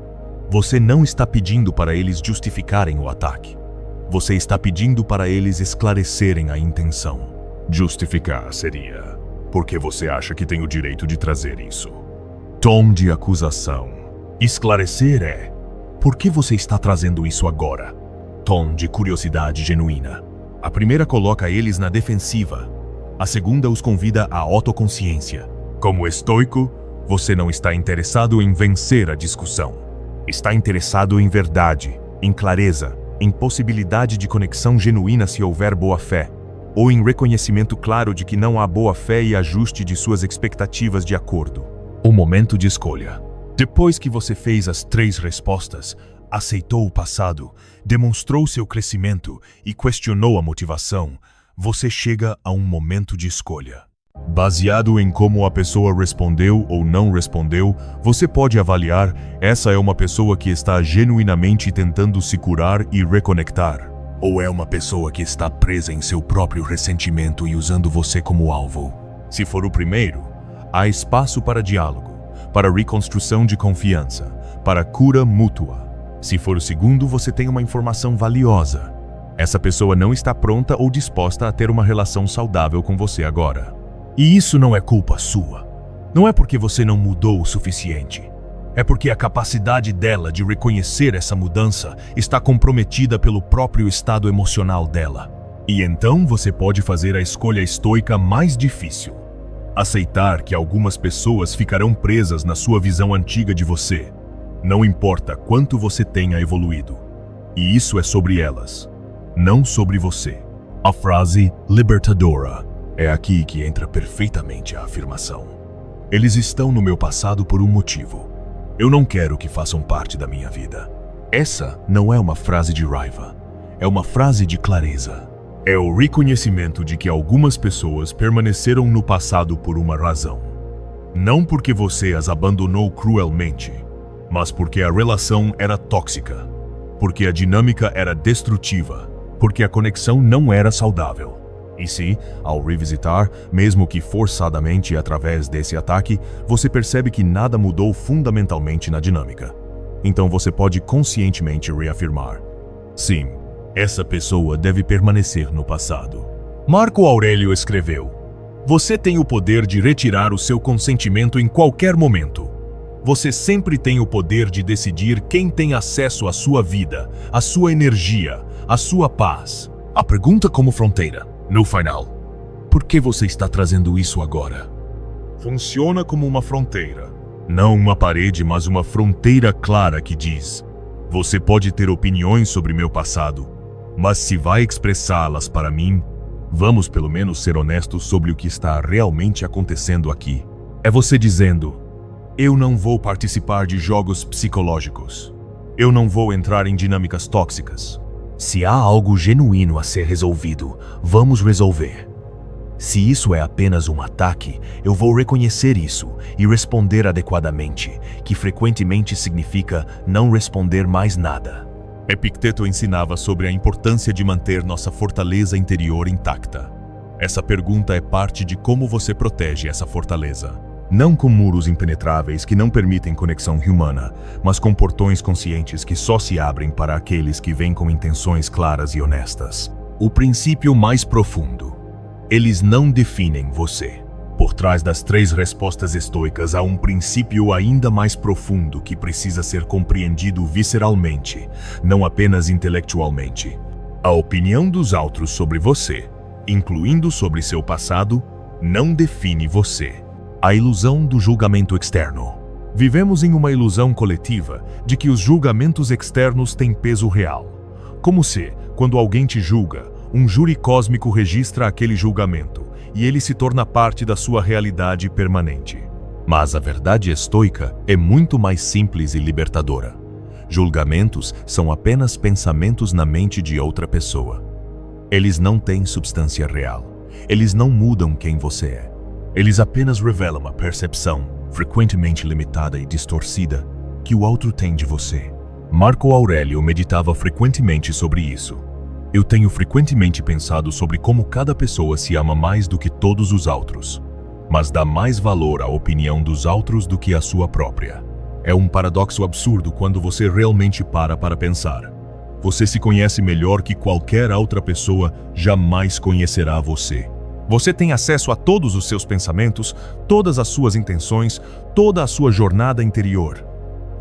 Você não está pedindo para eles justificarem o ataque. Você está pedindo para eles esclarecerem a intenção. Justificar seria: porque você acha que tem o direito de trazer isso. Tom de acusação. Esclarecer é: por que você está trazendo isso agora? Tom de curiosidade genuína. A primeira coloca eles na defensiva. A segunda os convida à autoconsciência. Como estoico, você não está interessado em vencer a discussão. Está interessado em verdade, em clareza, em possibilidade de conexão genuína se houver boa-fé, ou em reconhecimento claro de que não há boa-fé e ajuste de suas expectativas de acordo. O momento de escolha. Depois que você fez as 3 respostas, aceitou o passado, demonstrou seu crescimento e questionou a motivação, você chega a um momento de escolha. Baseado em como a pessoa respondeu ou não respondeu, você pode avaliar: essa é uma pessoa que está genuinamente tentando se curar e reconectar, ou é uma pessoa que está presa em seu próprio ressentimento e usando você como alvo. Se for o primeiro, há espaço para diálogo, para reconstrução de confiança, para cura mútua. Se for o segundo, você tem uma informação valiosa. Essa pessoa não está pronta ou disposta a ter uma relação saudável com você agora. E isso não é culpa sua. Não é porque você não mudou o suficiente. É porque a capacidade dela de reconhecer essa mudança está comprometida pelo próprio estado emocional dela. E então você pode fazer a escolha estoica mais difícil. Aceitar que algumas pessoas ficarão presas na sua visão antiga de você. Não importa quanto você tenha evoluído. E isso é sobre elas, não sobre você. A frase libertadora é aqui que entra perfeitamente a afirmação. Eles estão no meu passado por um motivo. Eu não quero que façam parte da minha vida. Essa não é uma frase de raiva. É uma frase de clareza. É o reconhecimento de que algumas pessoas permaneceram no passado por uma razão. Não porque você as abandonou cruelmente, mas porque a relação era tóxica, porque a dinâmica era destrutiva, porque a conexão não era saudável. E se, ao revisitar, mesmo que forçadamente através desse ataque, você percebe que nada mudou fundamentalmente na dinâmica, então você pode conscientemente reafirmar: sim, essa pessoa deve permanecer no passado. Marco Aurélio escreveu: você tem o poder de retirar o seu consentimento em qualquer momento. Você sempre tem o poder de decidir quem tem acesso à sua vida, à sua energia, à sua paz. A pergunta como fronteira, no final: por que você está trazendo isso agora? Funciona como uma fronteira. Não uma parede, mas uma fronteira clara que diz: você pode ter opiniões sobre meu passado, mas se vai expressá-las para mim, vamos pelo menos ser honestos sobre o que está realmente acontecendo aqui. É você dizendo: eu não vou participar de jogos psicológicos. Eu não vou entrar em dinâmicas tóxicas. Se há algo genuíno a ser resolvido, vamos resolver. Se isso é apenas um ataque, eu vou reconhecer isso e responder adequadamente, que frequentemente significa não responder mais nada. Epicteto ensinava sobre a importância de manter nossa fortaleza interior intacta. Essa pergunta é parte de como você protege essa fortaleza. Não com muros impenetráveis que não permitem conexão humana, mas com portões conscientes que só se abrem para aqueles que vêm com intenções claras e honestas. O princípio mais profundo. Eles não definem você. Por trás das 3 respostas estoicas há um princípio ainda mais profundo que precisa ser compreendido visceralmente, não apenas intelectualmente. A opinião dos outros sobre você, incluindo sobre seu passado, não define você. A ilusão do julgamento externo. Vivemos em uma ilusão coletiva de que os julgamentos externos têm peso real. Como se, quando alguém te julga, um júri cósmico registra aquele julgamento e ele se torna parte da sua realidade permanente. Mas a verdade estoica é muito mais simples e libertadora. Julgamentos são apenas pensamentos na mente de outra pessoa. Eles não têm substância real. Eles não mudam quem você é. Eles apenas revelam a percepção, frequentemente limitada e distorcida, que o outro tem de você. Marco Aurélio meditava frequentemente sobre isso. Eu tenho frequentemente pensado sobre como cada pessoa se ama mais do que todos os outros, mas dá mais valor à opinião dos outros do que à sua própria. É um paradoxo absurdo quando você realmente para pensar. Você se conhece melhor que qualquer outra pessoa jamais conhecerá você. Você tem acesso a todos os seus pensamentos, todas as suas intenções, toda a sua jornada interior.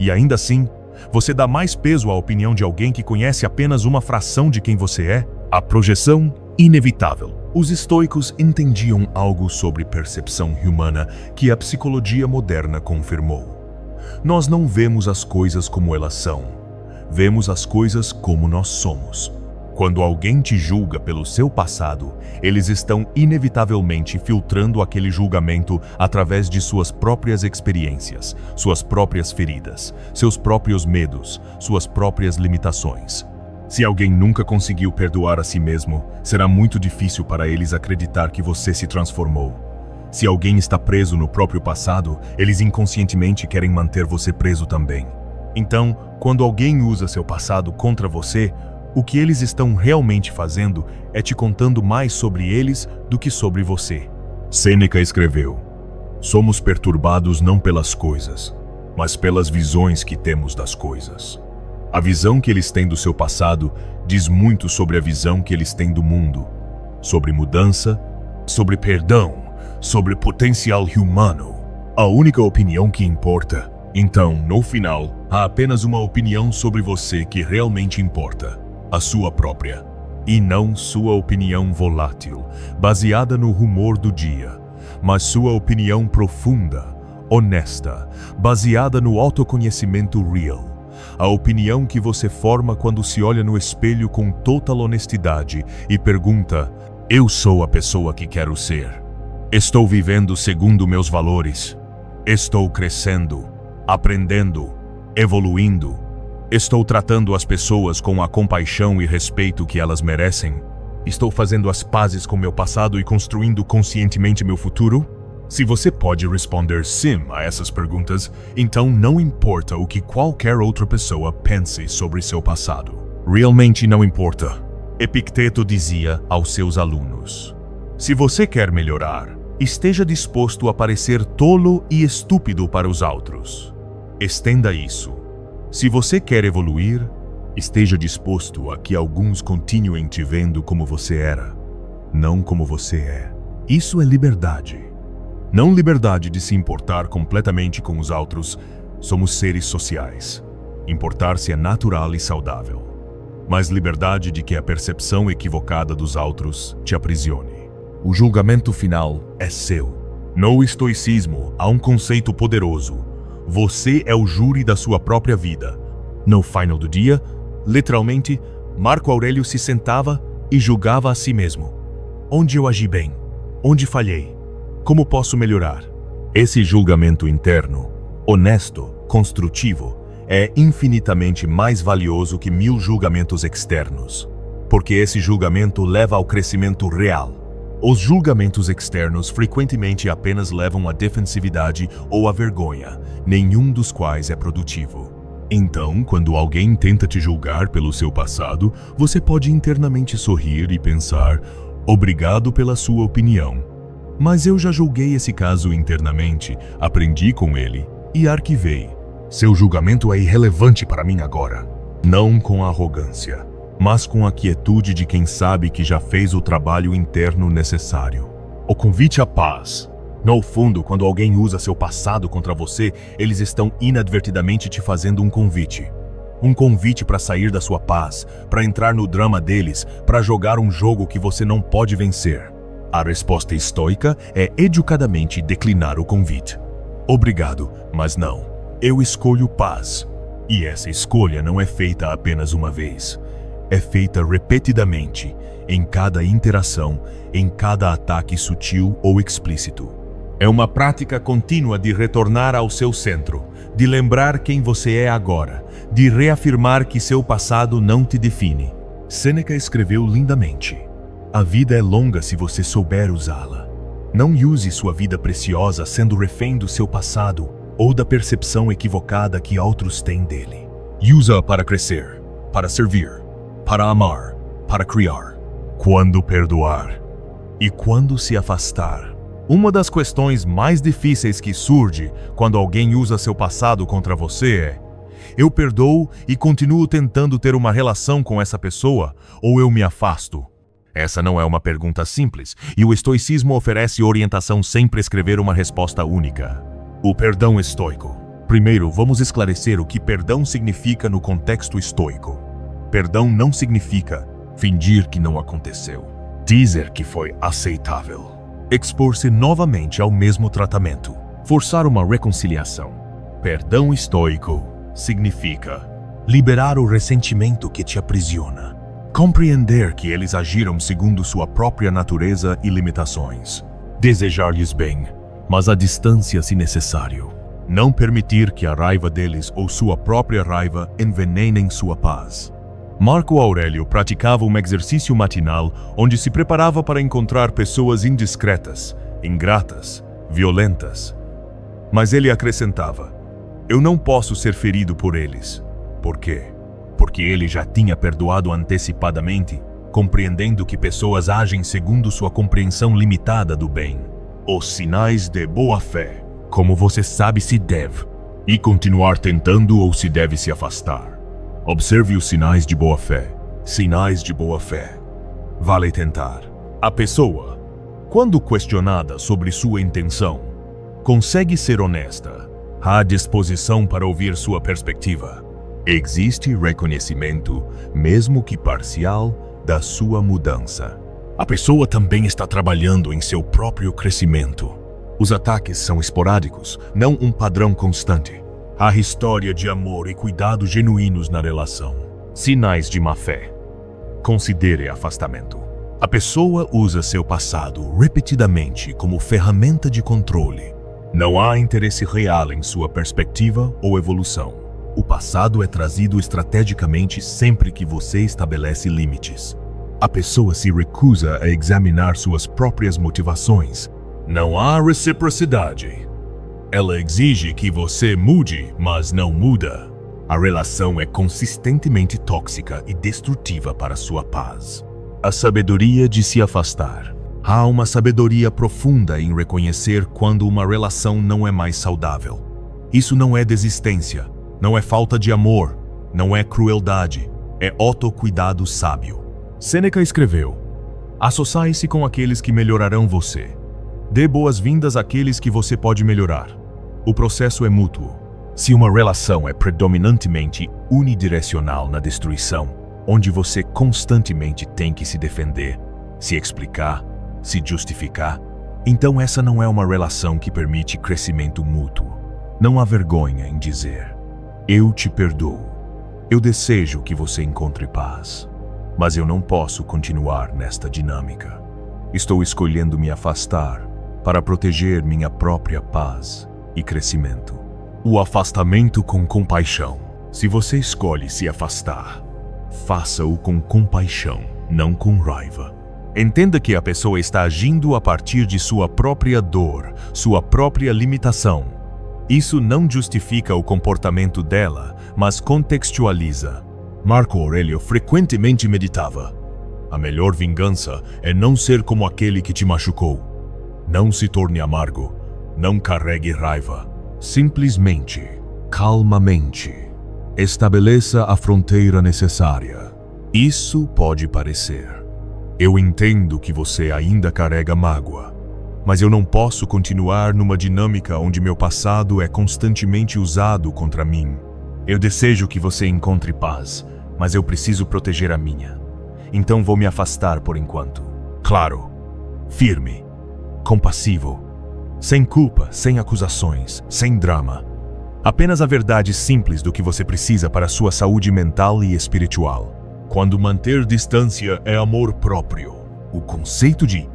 E ainda assim, você dá mais peso à opinião de alguém que conhece apenas uma fração de quem você é? A projeção inevitável. Os estoicos entendiam algo sobre percepção humana que a psicologia moderna confirmou. Nós não vemos as coisas como elas são. Vemos as coisas como nós somos. Quando alguém te julga pelo seu passado, eles estão inevitavelmente filtrando aquele julgamento através de suas próprias experiências, suas próprias feridas, seus próprios medos, suas próprias limitações. Se alguém nunca conseguiu perdoar a si mesmo, será muito difícil para eles acreditar que você se transformou. Se alguém está preso no próprio passado, eles inconscientemente querem manter você preso também. Então, quando alguém usa seu passado contra você, o que eles estão realmente fazendo é te contando mais sobre eles do que sobre você. Sêneca escreveu: somos perturbados não pelas coisas, mas pelas visões que temos das coisas. A visão que eles têm do seu passado diz muito sobre a visão que eles têm do mundo, sobre mudança, sobre perdão, sobre potencial humano. A única opinião que importa. Então, no final, há apenas uma opinião sobre você que realmente importa. A sua própria, e não sua opinião volátil, baseada no rumor do dia, mas sua opinião profunda, honesta, baseada no autoconhecimento real. A opinião que você forma quando se olha no espelho com total honestidade e pergunta: eu sou a pessoa que quero ser? Estou vivendo segundo meus valores? Estou crescendo, aprendendo, evoluindo? Estou tratando as pessoas com a compaixão e respeito que elas merecem? Estou fazendo as pazes com meu passado e construindo conscientemente meu futuro? Se você pode responder sim a essas perguntas, então não importa o que qualquer outra pessoa pense sobre seu passado. Realmente não importa. Epicteto dizia aos seus alunos: se você quer melhorar, esteja disposto a parecer tolo e estúpido para os outros. Estenda isso. Se você quer evoluir, esteja disposto a que alguns continuem te vendo como você era, não como você é. Isso é liberdade. Não liberdade de se importar completamente com os outros. Somos seres sociais. Importar-se é natural e saudável. Mas liberdade de que a percepção equivocada dos outros te aprisione. O julgamento final é seu. No estoicismo há um conceito poderoso. Você é o júri da sua própria vida. No final do dia, literalmente, Marco Aurélio se sentava e julgava a si mesmo. Onde eu agi bem? Onde falhei? Como posso melhorar? Esse julgamento interno, honesto, construtivo, é infinitamente mais valioso que 1000 julgamentos externos, porque esse julgamento leva ao crescimento real. Os julgamentos externos frequentemente apenas levam à defensividade ou à vergonha, nenhum dos quais é produtivo. Então, quando alguém tenta te julgar pelo seu passado, você pode internamente sorrir e pensar: obrigado pela sua opinião. Mas eu já julguei esse caso internamente, aprendi com ele e arquivei. Seu julgamento é irrelevante para mim agora. Não com arrogância, mas com a quietude de quem sabe que já fez o trabalho interno necessário. O convite à paz. No fundo, quando alguém usa seu passado contra você, eles estão inadvertidamente te fazendo um convite. Um convite para sair da sua paz, para entrar no drama deles, para jogar um jogo que você não pode vencer. A resposta estoica é educadamente declinar o convite. Obrigado, mas não. Eu escolho paz. E essa escolha não é feita apenas uma vez. É feita repetidamente, em cada interação, em cada ataque sutil ou explícito. É uma prática contínua de retornar ao seu centro, de lembrar quem você é agora, de reafirmar que seu passado não te define. Sêneca escreveu lindamente: a vida é longa se você souber usá-la. Não use sua vida preciosa sendo refém do seu passado ou da percepção equivocada que outros têm dele. Use-a para crescer, para servir, para amar, para criar. Quando perdoar e quando se afastar. Uma das questões mais difíceis que surge quando alguém usa seu passado contra você é: eu perdoo e continuo tentando ter uma relação com essa pessoa, ou eu me afasto? Essa não é uma pergunta simples, e o estoicismo oferece orientação sem prescrever uma resposta única. O perdão estoico. Primeiro, vamos esclarecer o que perdão significa no contexto estoico. Perdão não significa fingir que não aconteceu, dizer que foi aceitável, expor-se novamente ao mesmo tratamento, forçar uma reconciliação. Perdão estoico significa liberar o ressentimento que te aprisiona, compreender que eles agiram segundo sua própria natureza e limitações, desejar-lhes bem, mas à distância se necessário, não permitir que a raiva deles ou sua própria raiva envenenem sua paz. Marco Aurélio praticava um exercício matinal onde se preparava para encontrar pessoas indiscretas, ingratas, violentas. Mas ele acrescentava: eu não posso ser ferido por eles. Por quê? Porque ele já tinha perdoado antecipadamente, compreendendo que pessoas agem segundo sua compreensão limitada do bem. Os sinais de boa-fé, como você sabe se deve, e continuar tentando ou se deve se afastar. Observe os sinais de boa-fé. Sinais de boa-fé. Vale tentar. A pessoa, quando questionada sobre sua intenção, consegue ser honesta. Há disposição para ouvir sua perspectiva. Existe reconhecimento, mesmo que parcial, da sua mudança. A pessoa também está trabalhando em seu próprio crescimento. Os ataques são esporádicos, não um padrão constante. Há história de amor e cuidado genuínos na relação. Sinais de má-fé. Considere afastamento. A pessoa usa seu passado repetidamente como ferramenta de controle. Não há interesse real em sua perspectiva ou evolução. O passado é trazido estrategicamente sempre que você estabelece limites. A pessoa se recusa a examinar suas próprias motivações. Não há reciprocidade. Ela exige que você mude, mas não muda. A relação é consistentemente tóxica e destrutiva para sua paz. A sabedoria de se afastar. Há uma sabedoria profunda em reconhecer quando uma relação não é mais saudável. Isso não é desistência, não é falta de amor, não é crueldade, é autocuidado sábio. Sêneca escreveu: associe-se com aqueles que melhorarão você. Dê boas-vindas àqueles que você pode melhorar. O processo é mútuo. Se uma relação é predominantemente unidirecional na destruição, onde você constantemente tem que se defender, se explicar, se justificar, então essa não é uma relação que permite crescimento mútuo. Não há vergonha em dizer: eu te perdoo. Eu desejo que você encontre paz. Mas eu não posso continuar nesta dinâmica. Estou escolhendo me afastar para proteger minha própria paz e crescimento. O afastamento com compaixão. Se você escolhe se afastar, faça-o com compaixão, não com raiva. Entenda que a pessoa está agindo a partir de sua própria dor, sua própria limitação. Isso não justifica o comportamento dela, mas contextualiza. Marco Aurélio frequentemente meditava: a melhor vingança é não ser como aquele que te machucou. Não se torne amargo, não carregue raiva. Simplesmente, calmamente, estabeleça a fronteira necessária. Isso pode parecer. Eu entendo que você ainda carrega mágoa, mas eu não posso continuar numa dinâmica onde meu passado é constantemente usado contra mim. Eu desejo que você encontre paz, mas eu preciso proteger a minha. Então vou me afastar por enquanto. Claro, firme, compassivo, sem culpa, sem acusações, sem drama. Apenas a verdade simples do que você precisa para a sua saúde mental e espiritual. Quando manter distância é amor próprio, o conceito de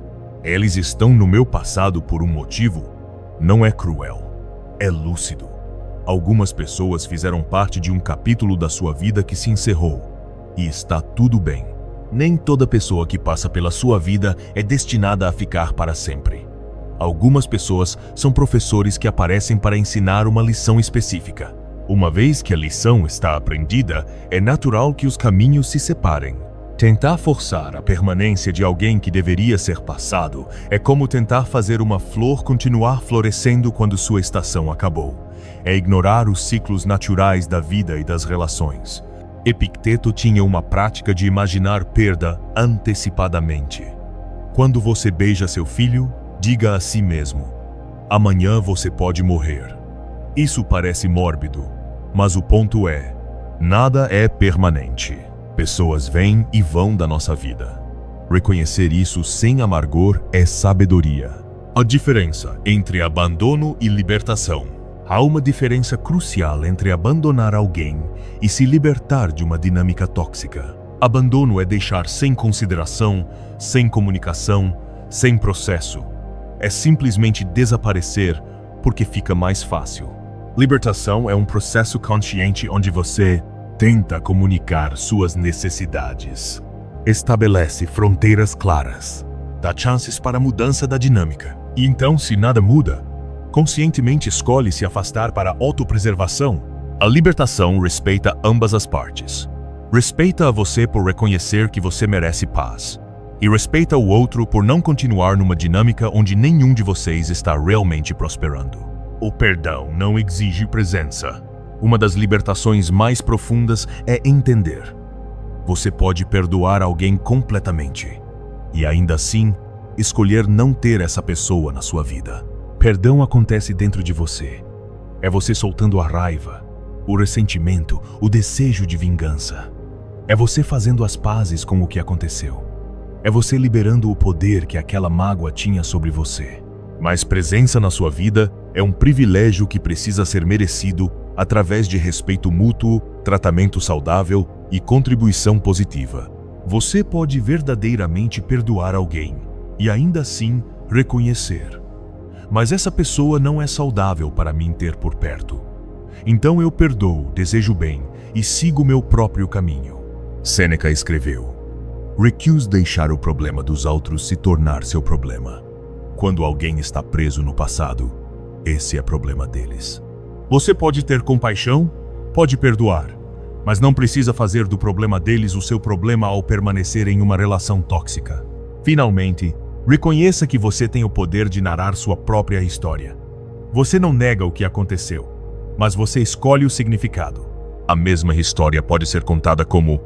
"eles estão no meu passado por um motivo" não é cruel, é lúcido. Algumas pessoas fizeram parte de um capítulo da sua vida que se encerrou, e está tudo bem. Nem toda pessoa que passa pela sua vida é destinada a ficar para sempre. Algumas pessoas são professores que aparecem para ensinar uma lição específica. Uma vez que a lição está aprendida, é natural que os caminhos se separem. Tentar forçar a permanência de alguém que deveria ser passado é como tentar fazer uma flor continuar florescendo quando sua estação acabou. É ignorar os ciclos naturais da vida e das relações. Epicteto tinha uma prática de imaginar perda antecipadamente. Quando você beija seu filho, diga a si mesmo: amanhã você pode morrer. Isso parece mórbido, mas o ponto é: nada é permanente. Pessoas vêm e vão da nossa vida. Reconhecer isso sem amargor é sabedoria. A diferença entre abandono e libertação. Há uma diferença crucial entre abandonar alguém e se libertar de uma dinâmica tóxica. Abandono é deixar sem consideração, sem comunicação, sem processo. É simplesmente desaparecer porque fica mais fácil. Libertação é um processo consciente onde você tenta comunicar suas necessidades. Estabelece fronteiras claras. Dá chances para a mudança da dinâmica. E então, se nada muda, conscientemente escolhe se afastar para autopreservação. A libertação respeita ambas as partes. Respeita a você por reconhecer que você merece paz. E respeita o outro por não continuar numa dinâmica onde nenhum de vocês está realmente prosperando. O perdão não exige presença. Uma das libertações mais profundas é entender. Você pode perdoar alguém completamente e ainda assim escolher não ter essa pessoa na sua vida. Perdão acontece dentro de você. É você soltando a raiva, o ressentimento, o desejo de vingança. É você fazendo as pazes com o que aconteceu. É você liberando o poder que aquela mágoa tinha sobre você. Mas presença na sua vida é um privilégio que precisa ser merecido através de respeito mútuo, tratamento saudável e contribuição positiva. Você pode verdadeiramente perdoar alguém e ainda assim reconhecer: mas essa pessoa não é saudável para mim ter por perto. Então eu perdoo, desejo bem e sigo meu próprio caminho. Sêneca escreveu: recuse deixar o problema dos outros se tornar seu problema. Quando alguém está preso no passado, esse é problema deles. Você pode ter compaixão, pode perdoar, mas não precisa fazer do problema deles o seu problema ao permanecer em uma relação tóxica. Finalmente, reconheça que você tem o poder de narrar sua própria história. Você não nega o que aconteceu, mas você escolhe o significado. A mesma história pode ser contada como: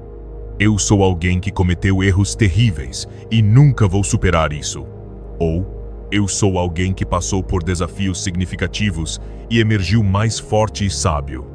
eu sou alguém que cometeu erros terríveis e nunca vou superar isso. Ou, eu sou alguém que passou por desafios significativos e emergiu mais forte e sábio.